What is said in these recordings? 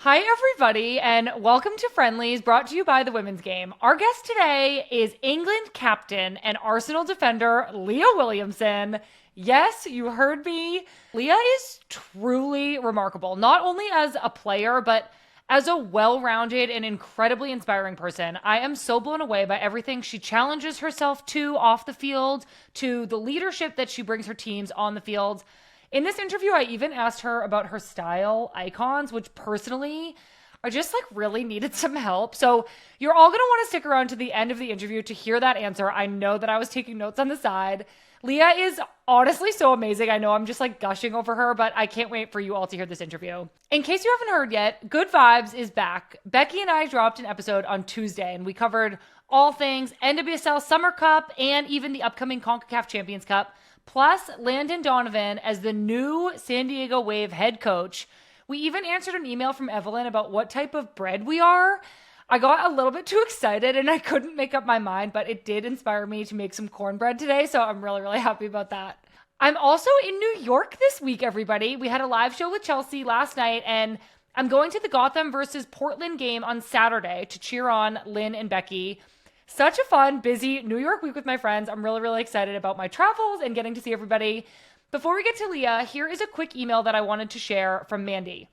Hi, everybody, and welcome to Friendlies, brought to you by the Women's Game. Our guest today is England captain and Arsenal defender Leah Williamson. Yes, you heard me. Leah is truly remarkable, not only as a player, but as a well-rounded and incredibly inspiring person. I am so blown away by everything she challenges herself to off the field, to the leadership that she brings her teams on the field. In this interview, I even asked her about her style icons, which personally, I just really needed some help. So you're all going to want to stick around to the end of the interview to hear that answer. I know that I was taking notes on the side. Leah is honestly so amazing. I know I'm just gushing over her, but I can't wait for you all to hear this interview. In case you haven't heard yet, Good Vibes is back. Becky and I dropped an episode on Tuesday, and we covered all things NWSL Summer Cup and even the upcoming CONCACAF Champions Cup, plus Landon Donovan as the new San Diego Wave head coach. We even answered an email from Evelyn about what type of bread we are. I got a little bit too excited and I couldn't make up my mind, but it did inspire me to make some cornbread today, so I'm really, really happy about that. I'm also in New York this week, everybody. We had a live show with Chelsea last night, and I'm going to the Gotham versus Portland game on Saturday to cheer on Lynn and Becky. Such a fun, busy New York week with my friends. I'm really, really excited about my travels and getting to see everybody. Before we get to Leah, here is a quick email that I wanted to share from Mandy.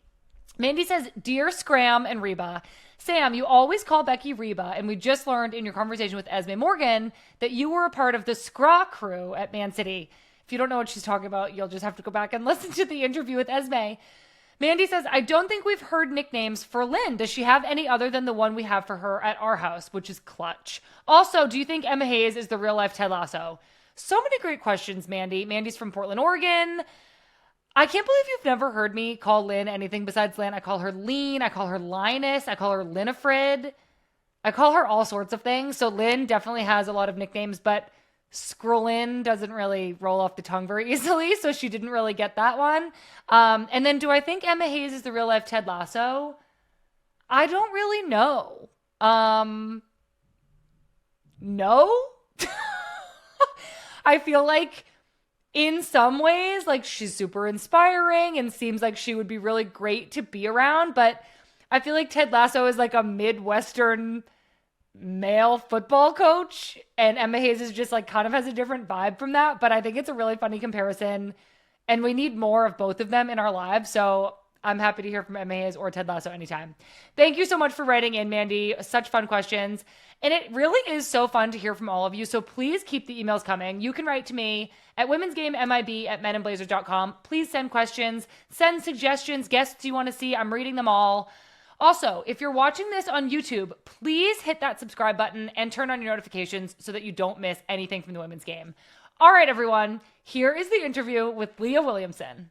Mandy says, "Dear Scram and Reba, Sam, you always call Becky Reba, and we just learned in your conversation with Esme Morgan that you were a part of the Scraw crew at Man City." If you don't know what she's talking about, you'll just have to go back and listen to the interview with Esme. Mandy says, "I don't think we've heard nicknames for Lynn. Does she have any other than the one we have for her at our house, which is Clutch? Also, do you think Emma Hayes is the real life Ted Lasso?" So many great questions, Mandy. Mandy's from Portland, Oregon. I can't believe you've never heard me call Lynn anything besides Lynn. I call her Lean. I call her Lioness. I call her Linnifred. I call her all sorts of things. So Lynn definitely has a lot of nicknames, but Scrollin doesn't really roll off the tongue very easily, so she didn't really get that one. And then, do I think Emma Hayes is the real life Ted Lasso? I don't really know. No. I feel like in some ways, she's super inspiring and seems like she would be really great to be around, but I feel like Ted Lasso is a Midwestern male football coach, and Emma Hayes is just kind of has a different vibe from that. But I think it's a really funny comparison, and we need more of both of them in our lives. So I'm happy to hear from Emma Hayes or Ted Lasso anytime. Thank you so much for writing in, Mandy. Such fun questions. And it really is so fun to hear from all of you. So please keep the emails coming. You can write to me at womensgamemib@meninblazers.com. Please send questions, send suggestions, guests you want to see. I'm reading them all. Also, if you're watching this on YouTube, please hit that subscribe button and turn on your notifications so that you don't miss anything from the Women's Game. All right, everyone, here is the interview with Leah Williamson.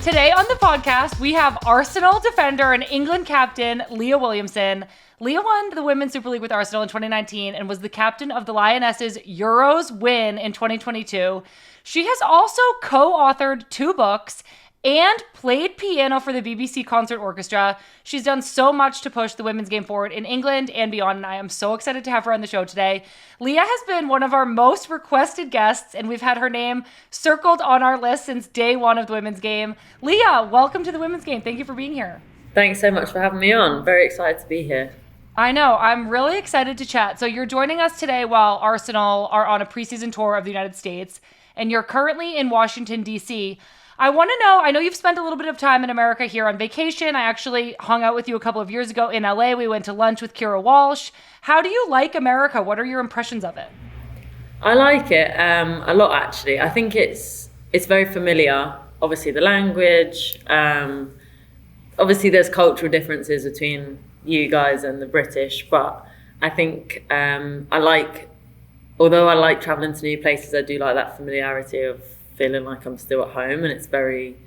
Today on the podcast, we have Arsenal defender and England captain Leah Williamson. Leah won the Women's Super League with Arsenal in 2019 and was the captain of the Lionesses' Euros win in 2022. She has also co-authored 2 books and played piano for the BBC Concert Orchestra. She's done so much to push the women's game forward in England and beyond, and I am so excited to have her on the show today. Leah has been one of our most requested guests, and we've had her name circled on our list since day one of the women's game. Leah, welcome to the women's game. Thank you for being here. Thanks so much for having me on. Very excited to be here. I know. I'm really excited to chat. So you're joining us today while Arsenal are on a preseason tour of the United States, and you're currently in Washington, D.C. I want to know, I know you've spent a little bit of time in America here on vacation. I actually hung out with you a couple of years ago in LA. We went to lunch with Kira Walsh. How do you like America? What are your impressions of it? I like it a lot, actually. I think it's very familiar. Obviously, the language. Obviously, there's cultural differences between you guys and the British, but I think although I like traveling to new places, I do like that familiarity of feeling like I'm still at home, and it's very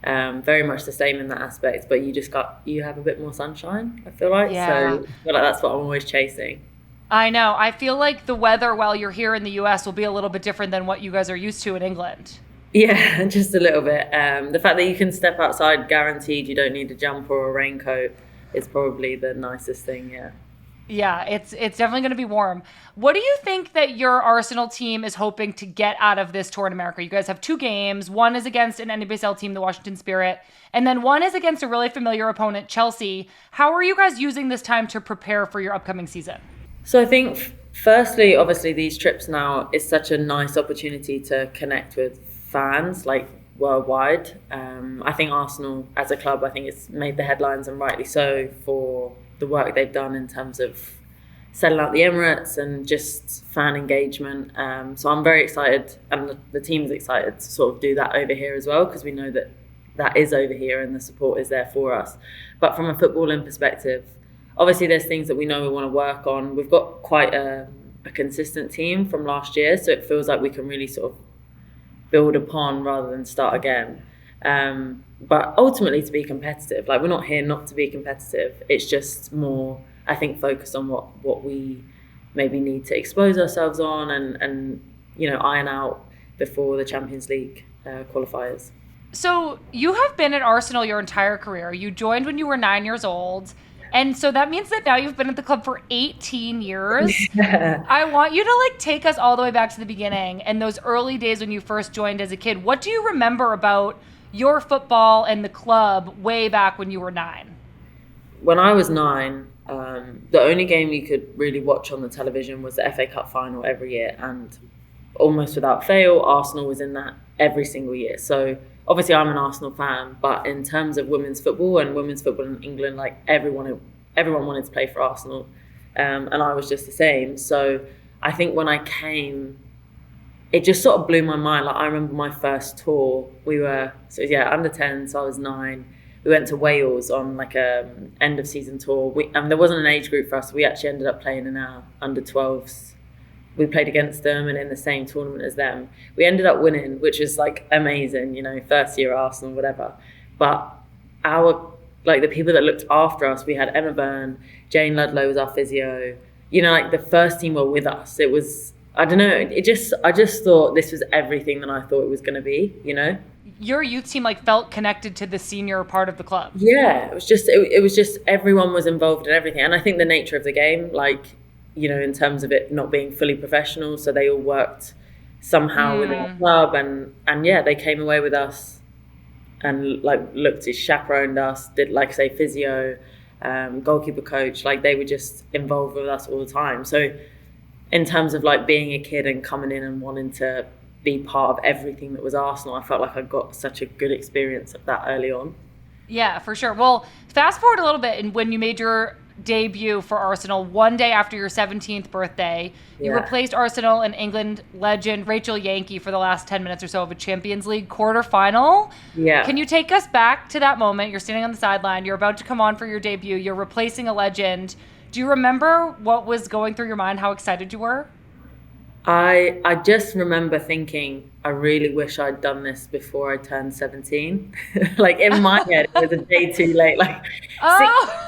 much the same in that aspect, but you have a bit more sunshine, I feel like. Yeah. So I feel like that's what I'm always chasing. I know. I feel like the weather while you're here in the US will be a little bit different than what you guys are used to in England. Yeah, just a little bit. The fact that you can step outside guaranteed, you don't need a jumper or a raincoat, is probably the nicest thing, yeah. Yeah, it's definitely going to be warm. What do you think that your Arsenal team is hoping to get out of this tour in America? You guys have 2 games. One is against an NWSL team, the Washington Spirit, and then one is against a really familiar opponent, Chelsea. How are you guys using this time to prepare for your upcoming season? So I think, firstly, obviously, these trips now is such a nice opportunity to connect with fans, like worldwide. I think Arsenal, as a club, I think it's made the headlines, and rightly so, for the work they've done in terms of selling out the Emirates and just fan engagement. So I'm very excited, and the team's excited to sort of do that over here as well, because we know that that is over here and the support is there for us. But from a footballing perspective, obviously there's things that we know we want to work on. We've got quite a consistent team from last year, so it feels like we can really sort of build upon rather than start again. But ultimately to be competitive, like we're not here not to be competitive. It's just more, I think, focused on what we maybe need to expose ourselves on and iron out before the Champions League qualifiers. So you have been at Arsenal your entire career. You joined when you were 9 years old. And so that means that now you've been at the club for 18 years. Yeah. I want you to take us all the way back to the beginning and those early days when you first joined as a kid. What do you remember about your football and the club way back when you were 9? When I was 9, the only game you could really watch on the television was the FA Cup final every year, and almost without fail, Arsenal was in that every single year. So obviously I'm an Arsenal fan, but in terms of women's football in England, everyone wanted to play for Arsenal, and I was just the same. So I think when I came, it just sort of blew my mind. I remember my first tour. We were under 10, so I was 9. We went to Wales on a end of season tour. There wasn't an age group for us. We actually ended up playing in our under 12s. We played against them and in the same tournament as them. We ended up winning, which is amazing, first year Arsenal, whatever. But the people that looked after us, we had Emma Byrne, Jane Ludlow was our physio. The first team were with us. It was, I don't know, I just thought this was everything that I thought it was going to be, Your youth team felt connected to the senior part of the club. Yeah, it was just everyone was involved in everything. And I think the nature of the game, in terms of it not being fully professional, so they all worked somehow within the club, and yeah, they came away with us and chaperoned us, did physio, goalkeeper coach, they were just involved with us all the time. So in terms of being a kid and coming in and wanting to be part of everything that was Arsenal, I felt like I got such a good experience of that early on. Yeah, for sure. Well, fast forward a little bit, and when you made your debut for Arsenal one day after your 17th birthday, you replaced Arsenal and England legend Rachel Yankee for the last 10 minutes or so of a Champions League quarterfinal. Yeah. Can you take us back to that moment? You're standing on the sideline, you're about to come on for your debut, you're replacing a legend. Do you remember what was going through your mind, how excited you were? I just remember thinking, I really wish I'd done this before I turned 17. In my head, it was a day too late.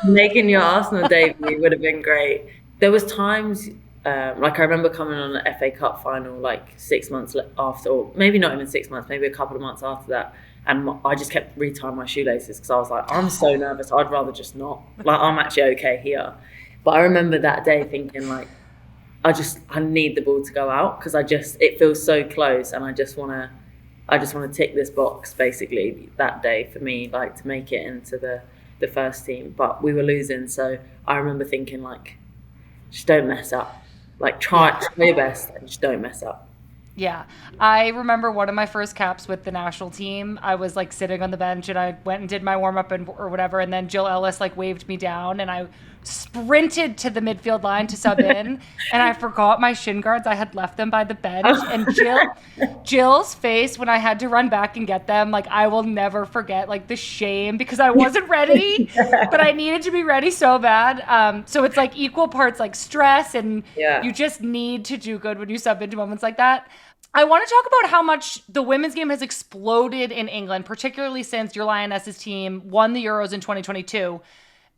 Making your Arsenal debut would have been great. There was times, I remember coming on the FA Cup final 6 months after, or maybe not even 6 months, maybe a couple of months after that. And I just kept retying my shoelaces because I was I'm so nervous. I'd rather just not. I'm actually okay here. But I remember that day thinking I need the ball to go out because it feels so close, and I just want to tick this box basically that day for me, to make it into the first team. But we were losing, so I remember thinking just don't mess up, try your best and just don't mess up. Yeah. I remember one of my first caps with the national team. I was sitting on the bench and I went and did my warm up or whatever. And then Jill Ellis waved me down and I sprinted to the midfield line to sub in. And I forgot my shin guards. I had left them by the bench. And Jill's face when I had to run back and get them, I will never forget the shame because I wasn't ready, but I needed to be ready so bad. So it's equal parts stress and you just need to do good when you sub into moments like that. I want to talk about how much the women's game has exploded in England, particularly since your Lionesses team won the Euros in 2022.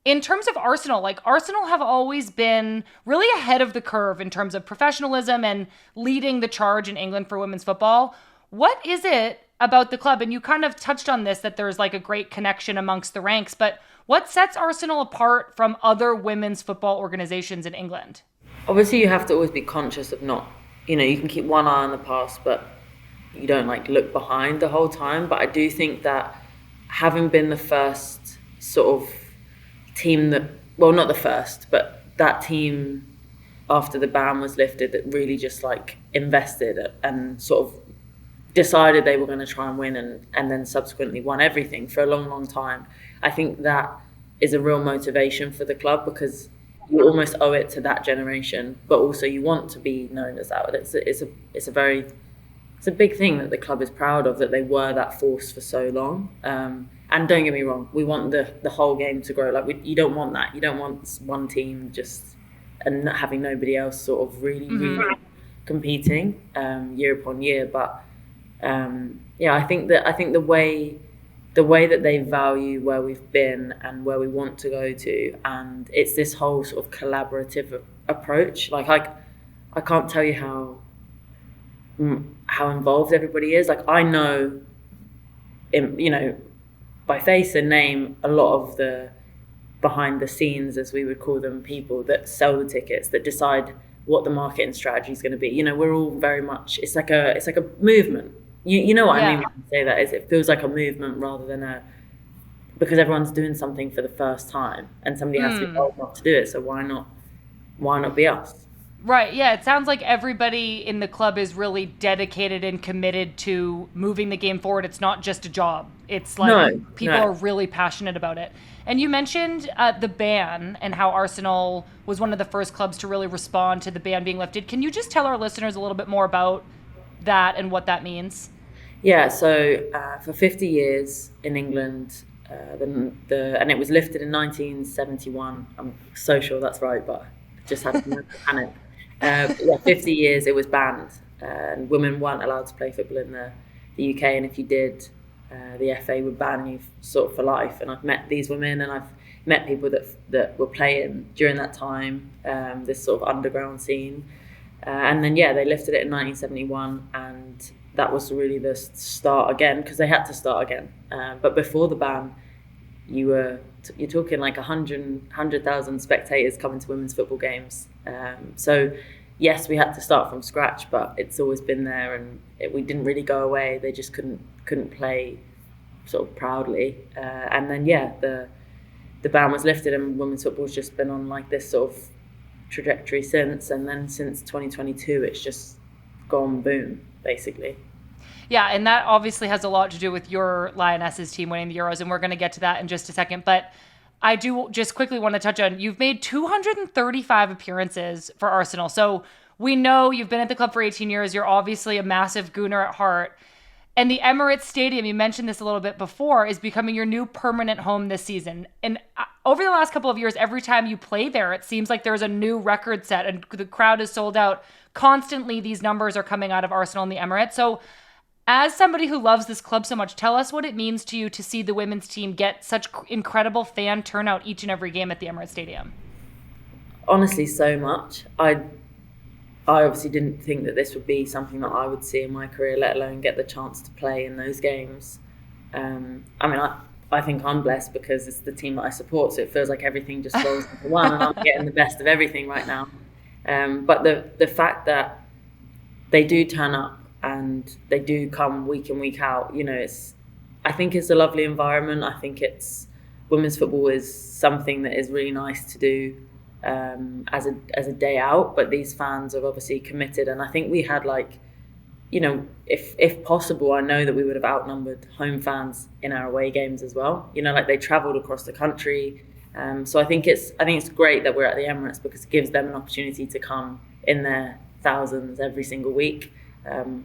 In terms of Arsenal, Arsenal have always been really ahead of the curve in terms of professionalism and leading the charge in England for women's football. What is it about the club, and you kind of touched on this, that there's like a great connection amongst the ranks, but what sets Arsenal apart from other women's football organizations in England? Obviously, you have to always be conscious of not, you can keep one eye on the past, but you don't like look behind the whole time. But I do think that having been the first sort of team that, well, not the first, but that team after the ban was lifted that really just like invested and sort of decided they were going to try and win and then subsequently won everything for a long, long time. I think that is a real motivation for the club because you almost owe it to that generation, but also you want to be known as that. It's a big thing that the club is proud of, that they were that force for so long. And don't get me wrong, we want the whole game to grow. Like you don't want that. You don't want one team just and not having nobody else sort of really competing year upon year. But I think the way that they value where we've been and where we want to go to, and it's this whole sort of collaborative approach. Like I can't tell you how involved everybody is. Like I know, by face and name, a lot of the behind the scenes, as we would call them, people that sell the tickets, that decide what the marketing strategy is going to be. We're all very much, it's like a movement. You know what I mean when I say that, is it feels like a movement rather than because everyone's doing something for the first time and somebody has to be old enough to do it. So why not be us? Right. Yeah. It sounds like everybody in the club is really dedicated and committed to moving the game forward. It's not just a job. It's like people are really passionate about it. And you mentioned the ban and how Arsenal was one of the first clubs to really respond to the ban being lifted. Can you just tell our listeners a little bit more about that and what that means? Yeah. So for 50 years in England, and it was lifted in 1971. I'm so sure that's right, but I just had to panic. 50 years it was banned, and women weren't allowed to play football in the UK, and if you did, the FA would ban you sort of for life. And I've met these women, and I've met people that were playing during that time, this sort of underground scene, and then they lifted it in 1971, and that was really the start again, because they had to start again. But before the ban, you're talking like 100,000 spectators coming to women's football games. So yes, we had to start from scratch, but it's always been there, and we didn't really go away. They just couldn't play sort of proudly. And then the ban was lifted, and women's football's just been on like this sort of trajectory since. And then since 2022, it's just gone boom, basically. Yeah, and that obviously has a lot to do with your Lionesses team winning the Euros, and we're going to get to that in just a second. But I do just quickly want to touch on, you've made 235 appearances for Arsenal. So we know you've been at the club for 18 years. You're obviously a massive Gooner at heart. And the Emirates Stadium, you mentioned this a little bit before, is becoming your new permanent home this season. And over the last couple of years, every time you play there, it seems like there's a new record set, and the crowd is sold out. Constantly, these numbers are coming out of Arsenal and the Emirates. So as somebody who loves this club so much, tell us what it means to you to see the women's team get such incredible fan turnout each and every game at the Emirates Stadium. Honestly, so much. I obviously didn't think that this would be something that I would see in my career, let alone get the chance to play in those games. I think I'm blessed because it's the team that I support, so it feels like everything just rolls into one, and I'm getting the best of everything right now. But the fact that they do turn up and they do come week in, week out, I think it's a lovely environment. I think women's football is something that is really nice to do as a day out, but these fans are obviously committed, and I think we had if possible, I know that we would have outnumbered home fans in our away games as well. They travelled across the country, so I think it's great that we're at the Emirates because it gives them an opportunity to come in their thousands every single week,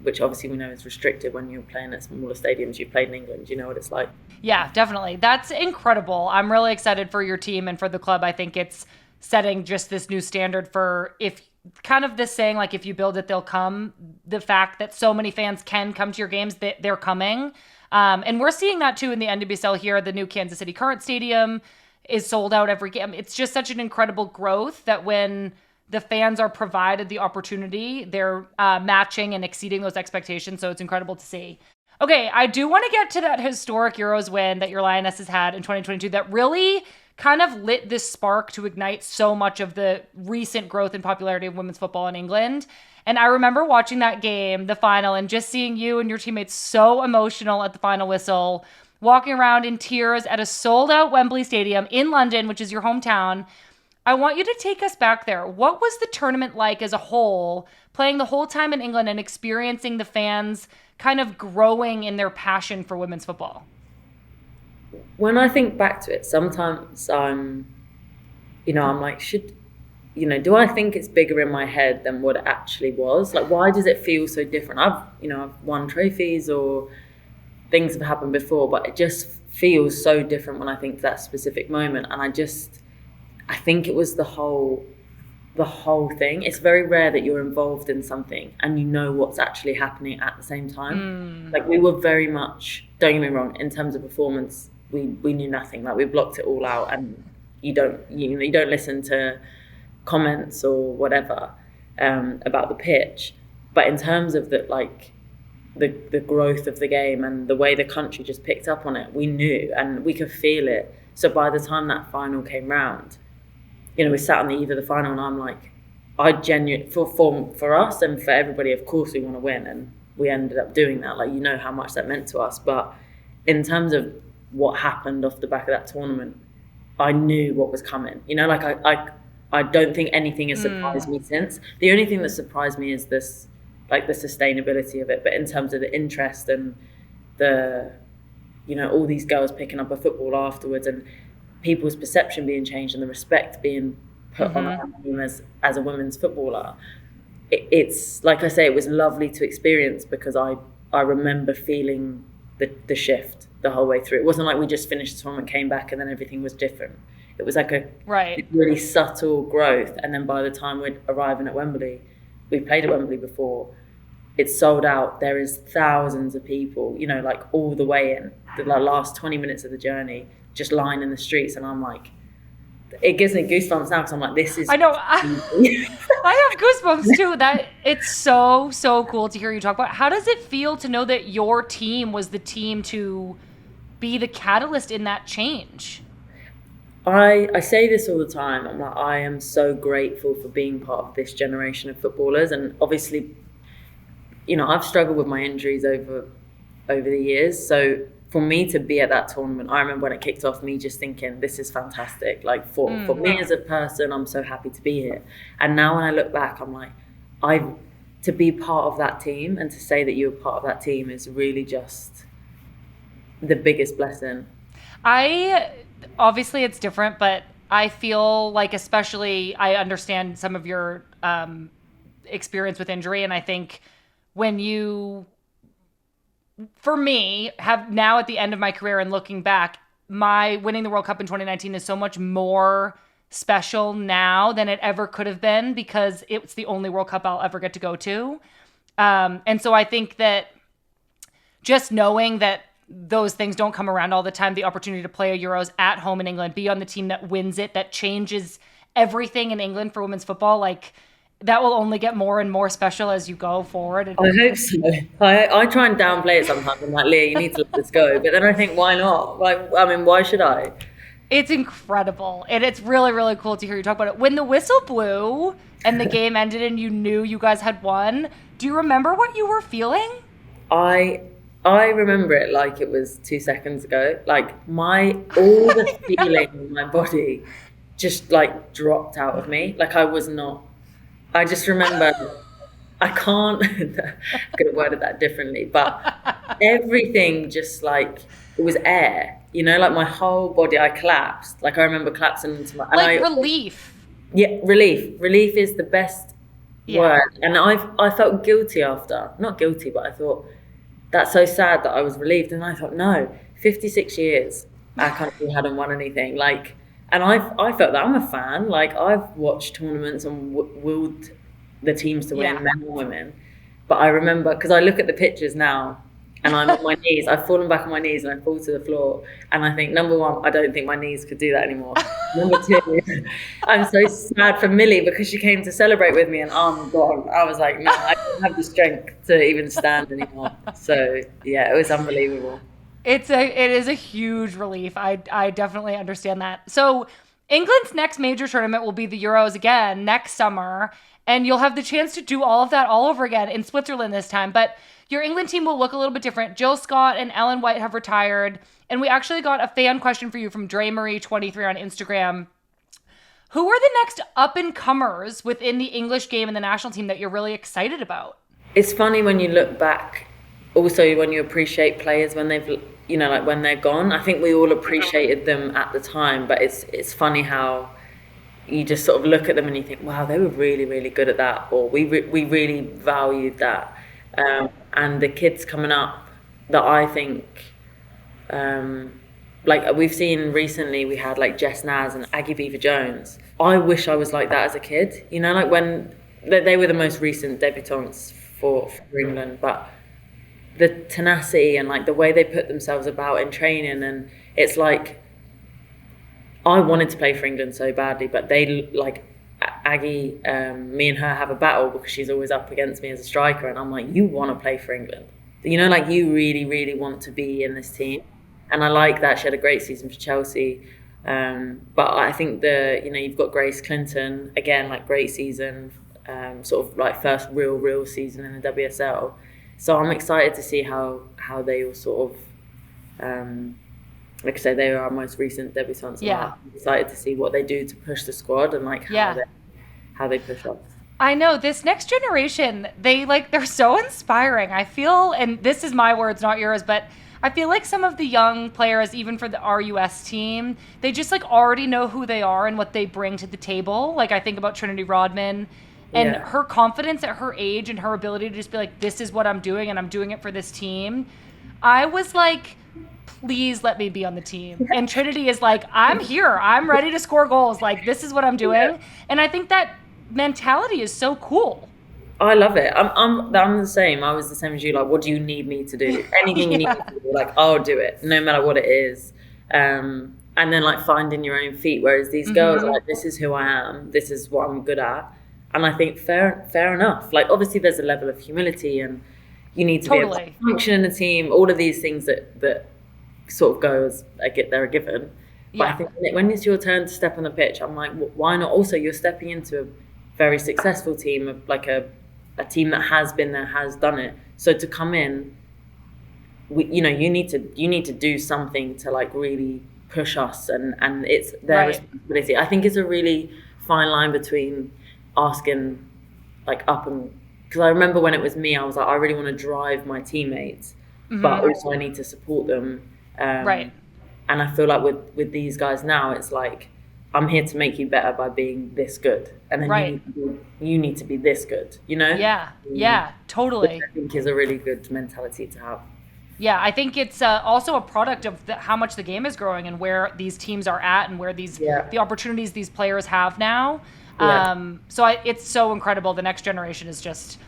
which obviously we know is restricted when you're playing at smaller stadiums. You've played in England, you know what it's like. Yeah, definitely. That's incredible. I'm really excited for your team and for the club. I think it's setting just this new standard for, if kind of this saying, like, if you build it, they'll come. The fact that so many fans can come to your games, they're coming. And we're seeing that too in the NWSL here. The new Kansas City Current Stadium is sold out every game. It's just such an incredible growth that when the fans are provided the opportunity, they're matching and exceeding those expectations. So it's incredible to see. Okay, I do want to get to that historic Euros win that your Lionesses had in 2022 that really kind of lit this spark to ignite so much of the recent growth and popularity of women's football in England. And I remember watching that game, the final, and just seeing you and your teammates so emotional at the final whistle, walking around in tears at a sold-out Wembley Stadium in London, which is your hometown. I want you to take us back there. What was the tournament like as a whole, playing the whole time in England and experiencing the fans kind of growing in their passion for women's football? When I think back to it, sometimes I'm like, do I think it's bigger in my head than what it actually was? Like, why does it feel so different? I've won trophies or things have happened before, but it just feels so different when I think to that specific moment. And I think it was the whole thing. It's very rare that you're involved in something and you know what's actually happening at the same time. Like, we were very much, don't get me wrong, in terms of performance, we knew nothing. Like, we blocked it all out, and you don't listen to comments or whatever about the pitch. But in terms of the growth of the game and the way the country just picked up on it, we knew and we could feel it. So by the time that final came round, we sat on the eve of the final, and I'm like, for us and for everybody, of course we want to win, and we ended up doing that. Like, how much that meant to us. But in terms of what happened off the back of that tournament, I knew what was coming. I don't think anything has surprised me since. The only thing that surprised me is this, like, the sustainability of it. But in terms of the interest and the, all these girls picking up a football afterwards and people's perception being changed and the respect being put on our team as a women's footballer, it's like I say, it was lovely to experience, because I remember feeling the shift the whole way through. It wasn't like we just finished the tournament, came back, and then everything was different. It was like a really subtle growth. And then by the time we're arriving at Wembley, we played at Wembley before, it's sold out. There is thousands of people, like all the way in, the last 20 minutes of the journey, just lying in the streets. And I'm like, it gives me goosebumps now, because I'm like, this is... I know. I have goosebumps too. That it's so cool to hear you talk about. How does it feel to know that your team was the team to be the catalyst in that change? I say this all the time. I'm like, I am so grateful for being part of this generation of footballers. And obviously, I've struggled with my injuries over the years. So for me to be at that tournament, I remember when it kicked off, me just thinking, this is fantastic. Like, for me as a person, I'm so happy to be here. And now when I look back, I'm like, to be part of that team and to say that you were part of that team is really just the biggest blessing. Obviously it's different, but I feel like, especially, I understand some of your experience with injury. And I think when you, for me, have now at the end of my career and looking back, my winning the World Cup in 2019 is so much more special now than it ever could have been, because it's the only World Cup I'll ever get to go to. And so I think that just knowing that those things don't come around all the time, the opportunity to play a Euros at home in England, be on the team that wins it, that changes everything in England for women's football, like, that will only get more and more special as you go forward. I hope so. I try and downplay it sometimes. I'm like, Leah, you need to let this go. But then I think, why not? Like, I mean, why should I? It's incredible. And it's really, really cool to hear you talk about it. When the whistle blew and the game ended and you knew you guys had won, do you remember what you were feeling? I remember it like it was 2 seconds ago. Like, all the feeling in my body just like dropped out of me. Like, I just remember, I could have worded that differently, but everything just like, it was air, like my whole body, I collapsed. Like, I remember collapsing into relief. Yeah, relief. Relief is the best word. And I felt guilty after. Not guilty, but I thought, that's so sad that I was relieved. And I thought, no, 56 years, our country hadn't won anything. Like, and I felt that I'm a fan. Like, I've watched tournaments and willed the teams to win, men and women. But I remember, because I look at the pictures now, and I'm on my knees. I've fallen back on my knees and I fall to the floor. And I think, number one, I don't think my knees could do that anymore. Number two, I'm so sad for Millie, because she came to celebrate with me and I'm gone. I was like, no, I don't have the strength to even stand anymore. So yeah, it was unbelievable. It is a huge relief. I definitely understand that. So England's next major tournament will be the Euros again next summer, and you'll have the chance to do all of that all over again in Switzerland this time. But your England team will look a little bit different. Jill Scott and Ellen White have retired, and we actually got a fan question for you from Dre Marie 23 on Instagram. Who are the next up and comers within the English game and the national team that you're really excited about? It's funny when you look back, also when you appreciate players when they've, like when they're gone. I think we all appreciated them at the time, but it's funny how you just sort of look at them and you think, wow, they were really, really good at that, or we really valued that. And the kids coming up that I think, like we've seen recently, we had like Jess Naz and Aggie Beaver-Jones. I wish I was like that as a kid, like when they were the most recent debutantes for England, but the tenacity and like the way they put themselves about in training, and it's like I wanted to play for England so badly, but they like Aggie, me and her have a battle because she's always up against me as a striker, and I'm like, you want to play for England, like you really, really want to be in this team. And I like that. She had a great season for Chelsea. But I think you've got Grace Clinton, again, like great season, sort of like first real season in the WSL. So I'm excited to see how they all sort of, like I said, they are our most recent debutants. Yeah. I'm excited to see what they do to push the squad and like how they push up. I know this next generation, they're so inspiring. I feel, and this is my words, not yours, but I feel like some of the young players, even for the RUS team, they just like already know who they are and what they bring to the table. Like I think about Trinity Rodman and her confidence at her age and her ability to just be like, this is what I'm doing and I'm doing it for this team. I was like, please let me be on the team. And Trinity is like, I'm here. I'm ready to score goals. Like, this is what I'm doing. Yeah. And I think that mentality is so cool. I love it. I'm the same. I was the same as you. Like, what do you need me to do? Anything you need me to do, like, I'll do it, no matter what it is. And then like finding your own feet. Whereas these girls are like, this is who I am. This is what I'm good at. And I think fair enough. Like, obviously, there's a level of humility, and you need to be able to function in a team. All of these things that sort of go as they're a given. But I think when it's your turn to step on the pitch, I'm like, why not? Also, you're stepping into a very successful team, like a team that has been there, has done it. So to come in, you need to do something to like really push us, and it's their responsibility. I think it's a really fine line between asking like up and, because I remember when it was me, I was like, I really want to drive my teammates, but also I need to support them. And I feel like with these guys now, it's like, I'm here to make you better by being this good, and then you need to be this good, Yeah, totally. Which I think is a really good mentality to have. Yeah, I think it's also a product of how much the game is growing and where these teams are at and where the opportunities these players have now. So it's so incredible. The next generation is just,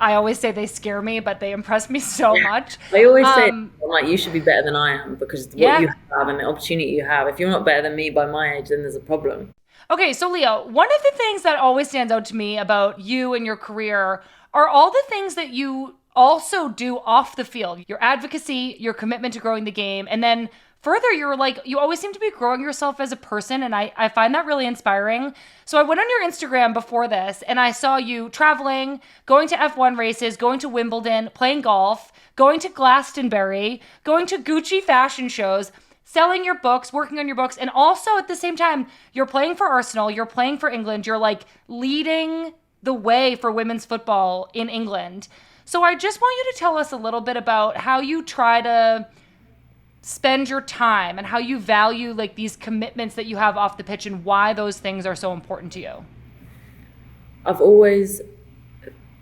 I always say they scare me, but they impress me so much. I always say, like, you should be better than I am, because what you have and the opportunity you have. If you're not better than me by my age, then there's a problem. Okay, so Leah, one of the things that always stands out to me about you and your career are all the things that you also do off the field. Your advocacy, your commitment to growing the game, and then further, you always seem to be growing yourself as a person, and I find that really inspiring. So I went on your Instagram before this, and I saw you traveling, going to F1 races, going to Wimbledon, playing golf, going to Glastonbury, going to Gucci fashion shows, selling your books, working on your books, and also at the same time, you're playing for Arsenal, you're playing for England, you're like leading the way for women's football in England. So I just want you to tell us a little bit about how you try to spend your time and how you value like these commitments that you have off the pitch and why those things are so important to you. I've always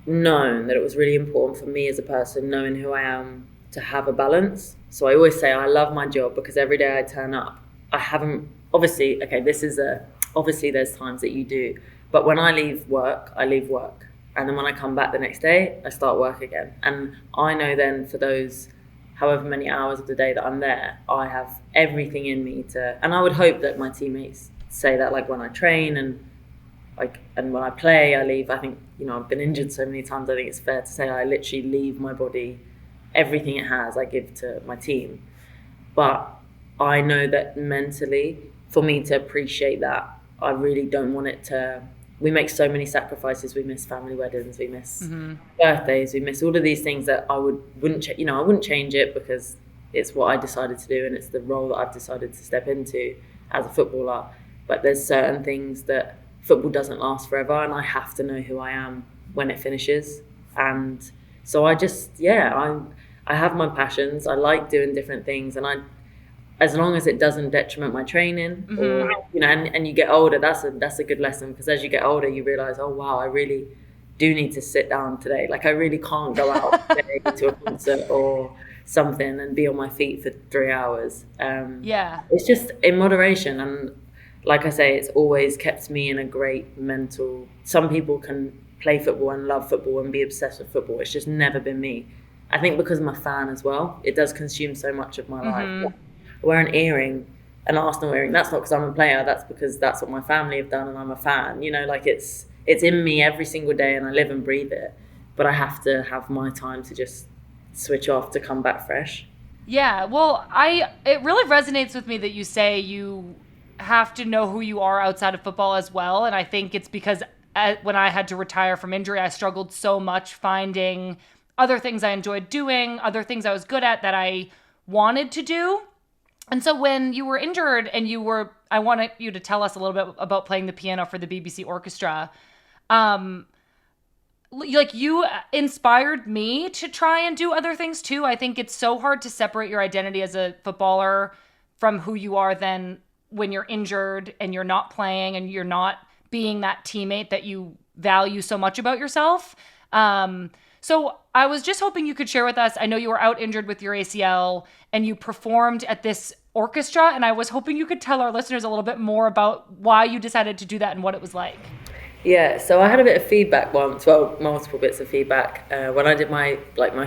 known that it was really important for me as a person, knowing who I am, to have a balance. So I always say I love my job because every day I turn up, I haven't, obviously there's times that you do, but when I leave work, I leave work. And then when I come back the next day, I start work again. And I know then for those however many hours of the day that I'm there, I have everything in me to, and I would hope that my teammates say that, like when I train, and like, and when I play, I leave. I think, you know, I've been injured so many times. I think it's fair to say I literally leave my body, everything it has, I give to my team. But I know that mentally, for me to appreciate that, I really don't want it to. We make so many sacrifices. We miss family weddings. We miss birthdays. We miss all of these things that I wouldn't I wouldn't change it, because it's what I decided to do and it's the role that I've decided to step into as a footballer. But there's certain things that football doesn't last forever, and I have to know who I am when it finishes. And so I just, I have my passions. I like doing different things, and as long as it doesn't detriment my training, or, you know, and you get older, that's a good lesson, because as you get older, you realize, oh wow, I really do need to sit down today. Like, I really can't go out today to a concert or something and be on my feet for 3 hours. It's just in moderation, and like I say, it's always kept me in a great mental. Some people can play football and love football and be obsessed with football. It's just never been me. I think because I'm a fan as well, it does consume so much of my life. I wear an earring, an Arsenal earring. That's not because I'm a player. That's because that's what my family have done, and I'm a fan. You know, like, it's in me every single day, and I live and breathe it. But I have to have my time to just switch off, to come back fresh. Yeah, well, it really resonates with me that you say you have to know who you are outside of football as well. And I think it's because when I had to retire from injury, I struggled so much finding other things I enjoyed doing, other things I was good at that I wanted to do. And so when you were injured and I wanted you to tell us a little bit about playing the piano for the BBC orchestra. Like, you inspired me to try and do other things too. I think it's so hard to separate your identity as a footballer from who you are then when you're injured and you're not playing and you're not being that teammate that you value so much about yourself. So I was just hoping you could share with us, I know you were out injured with your ACL and you performed at this orchestra, and I was hoping you could tell our listeners a little bit more about why you decided to do that and what it was like. Yeah, so I had a bit of feedback once, well, multiple bits of feedback, when I did my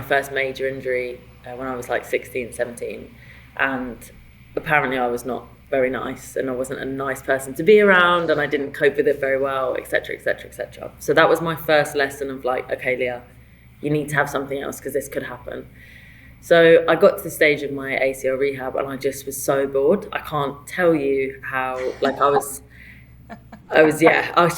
first major injury when I was like 16, 17, and apparently I was not very nice, and I wasn't a nice person to be around, and I didn't cope with it very well, etc., etc., etc. So that was my first lesson of like, okay, Leah, you need to have something else, because this could happen. So I got to the stage of my ACL rehab, and I just was so bored. I can't tell you how, like, I was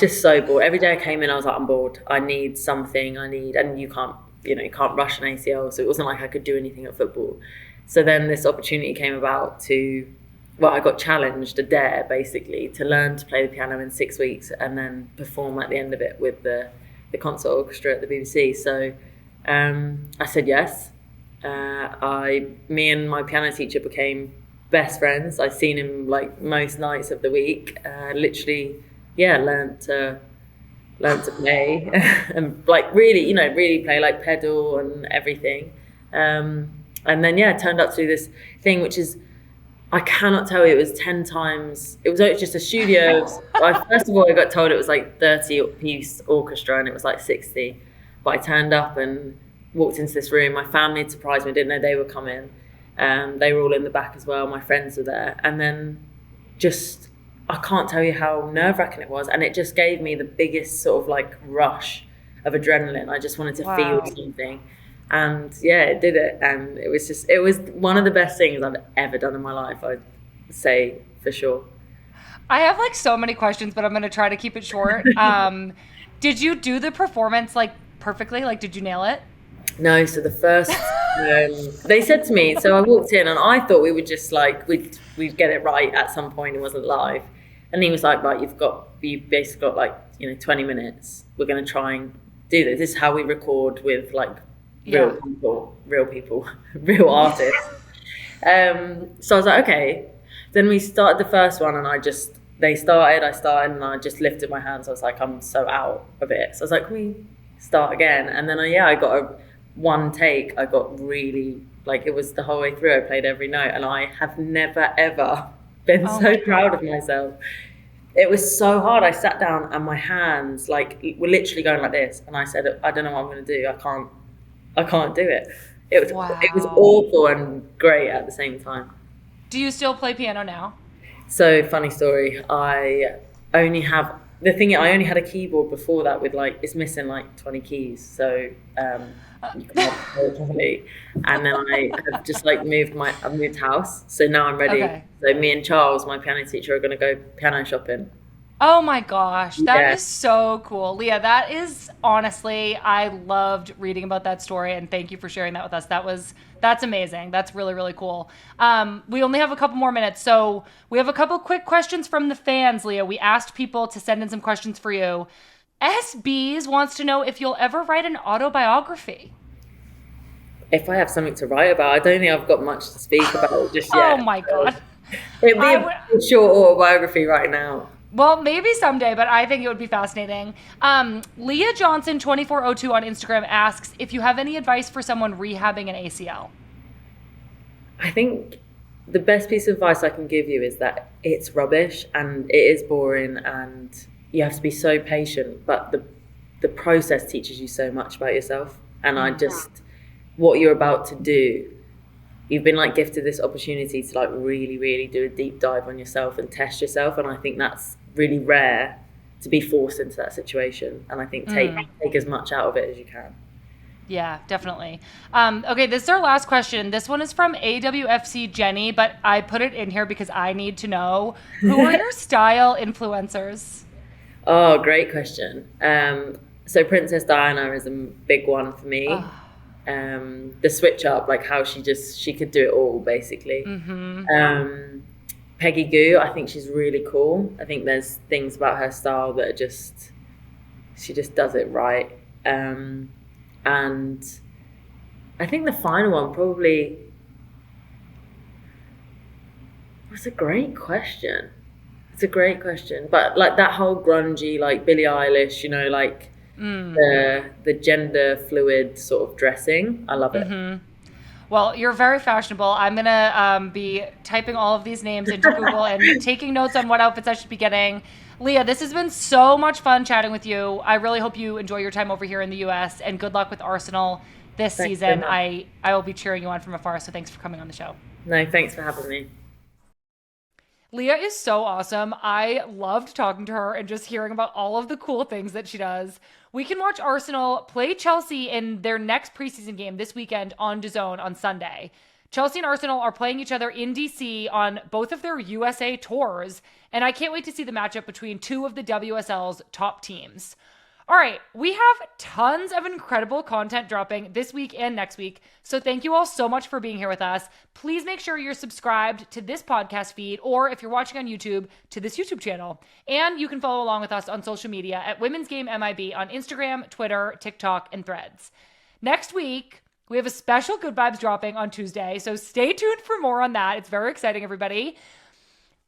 just so bored. Every day I came in, I was like, I'm bored. I need something. And you can't rush an ACL. So it wasn't like I could do anything at football. So then this opportunity came about I got challenged, a dare basically, to learn to play the piano in 6 weeks and then perform at the end of it with the concert orchestra at the BBC. So I said yes. Me and my piano teacher became best friends. I've seen him like most nights of the week. Literally, learned to play and like really play, like pedal and everything. And then turned up to do this thing, which is, I cannot tell you, it was 10 times. It was just a studio. First of all, I got told it was like 30-piece orchestra, and it was like 60. But I turned up and walked into this room. My family had surprised me. I didn't know they were coming. They were all in the back as well. My friends were there. And then I can't tell you how nerve-wracking it was. And it just gave me the biggest sort of like rush of adrenaline. I just wanted to feel something. And it did it. And it was one of the best things I've ever done in my life, I'd say, for sure. I have like so many questions, but I'm going to try to keep it short. Did you do the performance like perfectly? Like, did you nail it? No, so the first, they said to me, so I walked in and I thought we would just like, we'd get it right at some point. It wasn't live. And he was like, right, you've basically got like, 20 minutes. We're going to try and do this. This is how we record with like real people, real artists. So I was like, okay. Then we started the first one, and I started, and I just lifted my hands. I was like, I'm so out of it. So I was like, can we start again? And then I got one take. I got really, like, it was the whole way through. I played every note, and I have never ever been so proud of myself. It was so hard. I sat down and my hands like were literally going like this, and I said, I don't know what I'm going to do. I can't do it. It was awful and great at the same time. Do you still play piano now? So funny story. I only have the thing, I only had a keyboard before that with like, it's missing like 20 keys. So you can have it, and then I have just like I've moved house. So now I'm ready. Okay. So me and Charles, my piano teacher, are going to go piano shopping. Oh my gosh, that Yeah. is so cool. Leah, that is honestly, I loved reading about that story, and thank you for sharing that with us. That's amazing. That's really, really cool. We only have a couple more minutes, so we have a couple quick questions from the fans, Leah. We asked people to send in some questions for you. SBs wants to know if you'll ever write an autobiography. If I have something to write about, I don't think I've got much to speak about just Oh yet. my God. It'd be I a short autobiography right now. Well, maybe someday, but I think it would be fascinating. Leah Johnson 2402 on Instagram asks if you have any advice for someone rehabbing an ACL. I think the best piece of advice I can give you is that it's rubbish and it is boring and you have to be so patient, but the process teaches you so much about yourself. And what you're about to do, you've been like gifted this opportunity to like really, really do a deep dive on yourself and test yourself. And I think that's really rare to be forced into that situation. And I think take as much out of it as you can. Yeah, definitely. Okay, this is our last question. This one is from AWFC Jenny, but I put it in here because I need to know, who are your style influencers? Oh, great question. So Princess Diana is a big one for me. The switch up, like how she could do it all basically. Peggy Goo, I think she's really cool. I think there's things about her style that are she just does it right. And I think the final one probably was a great question. It's a great question, but like that whole grungy, like Billie Eilish, you know, like the gender fluid sort of dressing. I love it. Well, you're very fashionable. I'm going to be typing all of these names into Google and taking notes on what outfits I should be getting. Leah, this has been so much fun chatting with you. I really hope you enjoy your time over here in the U.S. and good luck with Arsenal this season. I will be cheering you on from afar, so thanks for coming on the show. No, thanks for having me. Leah is so awesome. I loved talking to her and just hearing about all of the cool things that she does. We can watch Arsenal play Chelsea in their next preseason game this weekend on DAZN on Sunday. Chelsea and Arsenal are playing each other in DC on both of their USA tours, and I can't wait to see the matchup between two of the WSL's top teams. All right, we have tons of incredible content dropping this week and next week, so thank you all so much for being here with us. Please make sure you're subscribed to this podcast feed, or if you're watching on YouTube, to this YouTube channel. And you can follow along with us on social media at Women's Game MIB on Instagram, Twitter, TikTok, and Threads. Next week, we have a special Good Vibes dropping on Tuesday, so stay tuned for more on that. It's very exciting, everybody.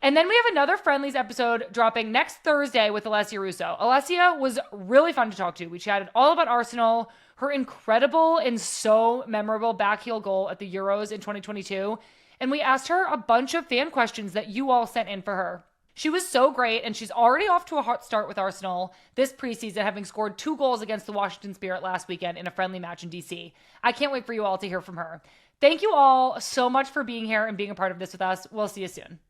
And then we have another Friendlies episode dropping next Thursday with Alessia Russo. Alessia was really fun to talk to. We chatted all about Arsenal, her incredible and so memorable backheel goal at the Euros in 2022. And we asked her a bunch of fan questions that you all sent in for her. She was so great, and she's already off to a hot start with Arsenal this preseason, having scored 2 goals against the Washington Spirit last weekend in a friendly match in DC. I can't wait for you all to hear from her. Thank you all so much for being here and being a part of this with us. We'll see you soon.